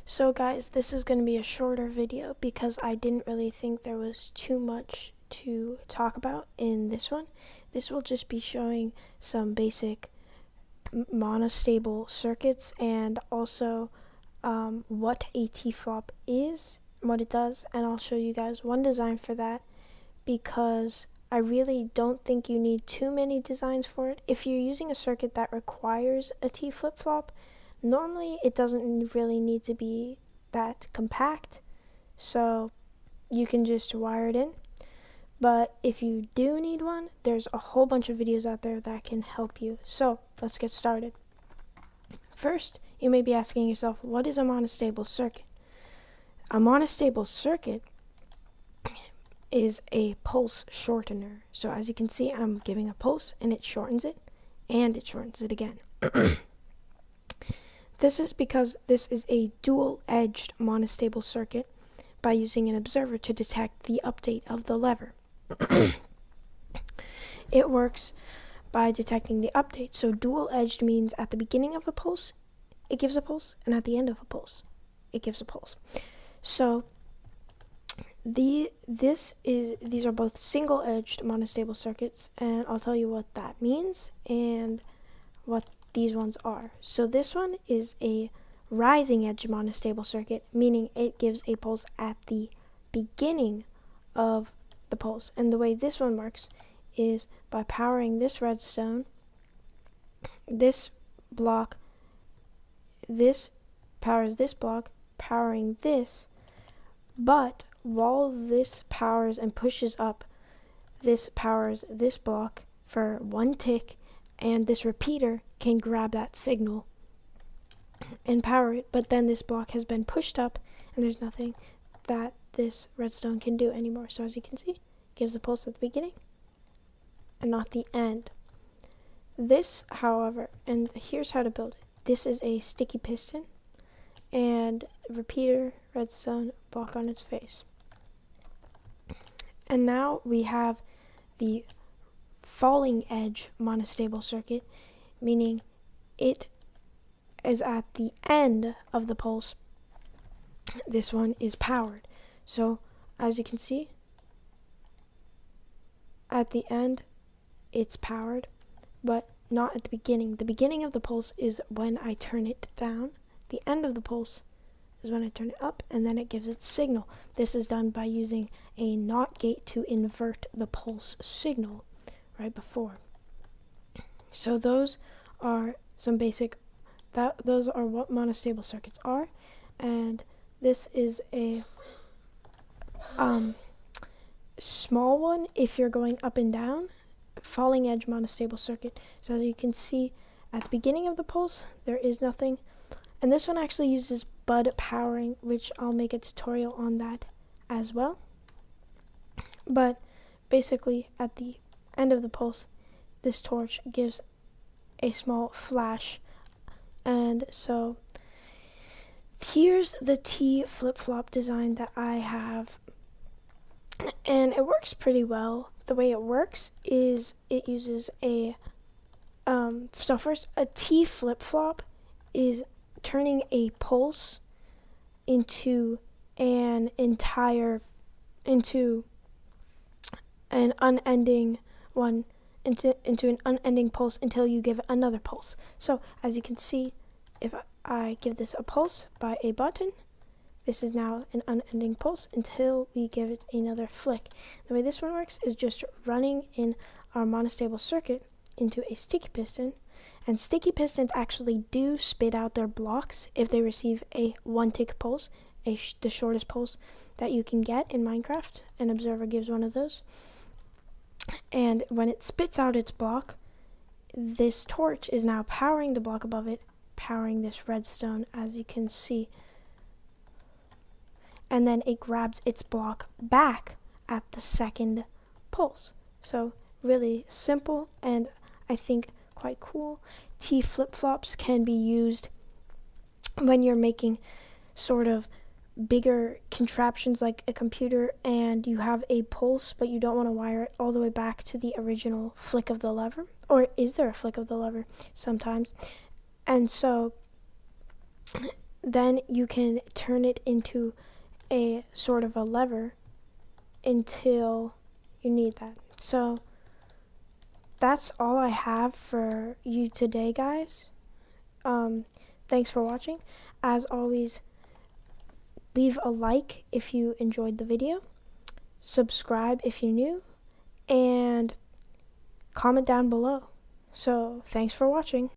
So guys, this is going to be a shorter video because I didn't really think there was too much to talk about in this one. This will just be showing some basic monostable circuits and also what a T-flop is, what it does, and I'll show you guys one design for that because I really don't think you need too many designs for it. If you're using a circuit that requires a T flip-flop, normally it doesn't really need to be that compact, so you can just wire it in. But if you do need one, there's a whole bunch of videos out there that can help you. So let's get started. First, you may be asking yourself, what is a monostable circuit? A monostable circuit is a pulse shortener. So as you can see, I'm giving a pulse and it shortens it and it shortens it again. This is because this is a dual-edged monostable circuit by using an observer to detect the update of the lever. It works by detecting the update. So dual-edged means at the beginning of a pulse, it gives a pulse, and at the end of a pulse, it gives a pulse. So these are both single-edged monostable circuits, and I'll tell you what that means and what these ones are. So this one is a rising edge monostable circuit, meaning it gives a pulse at the beginning of the pulse. And the way this one works is by powering this redstone, this block, this powers this block, powering this, but while this powers and pushes up, this powers this block for one tick, and this repeater can grab that signal and power it, but then this block has been pushed up and there's nothing that this redstone can do anymore. So as you can see, it gives a pulse at the beginning and not the end. This, however, and here's how to build it. This is a sticky piston and repeater, redstone, block on its face. And now we have the falling edge monostable circuit, meaning it is at the end of the pulse. This one is powered. So as you can see, at the end it's powered, but not at the beginning. The beginning of the pulse is when I turn it down. The end of the pulse is when I turn it up, and then it gives its signal. This is done by using a NOT gate to invert the pulse signal right before. So those are some basic, those are what monostable circuits are, and this is a small one if you're going up and down, falling edge monostable circuit. So as you can see, at the beginning of the pulse there is nothing, and this one actually uses bud powering, which I'll make a tutorial on that as well. But basically at the end of the pulse, this torch gives a small flash. And so here's the T flip-flop design that I have, and it works pretty well. The way it works is it uses a so first, a T flip-flop is turning a pulse into an unending one, into an unending pulse until you give it another pulse. So as you can see, if I give this a pulse by a button, this is now an unending pulse until we give it another flick. The way this one works is just running in our monostable circuit into a sticky piston, and sticky pistons actually do spit out their blocks if they receive a one tick pulse, the shortest pulse that you can get in Minecraft. An observer gives one of those. And when it spits out its block, this torch is now powering the block above it, powering this redstone, as you can see. And then it grabs its block back at the second pulse. So really simple, and I think quite cool. T flip-flops can be used when you're making sort of bigger contraptions like a computer and you have a pulse but you don't want to wire it all the way back to the original flick of the lever, or is there a flick of the lever sometimes? And so then you can turn it into a sort of a lever until you need that. So that's all I have for you today, guys. Thanks for watching. As always, leave a like if you enjoyed the video, subscribe if you're new, and comment down below. So thanks for watching.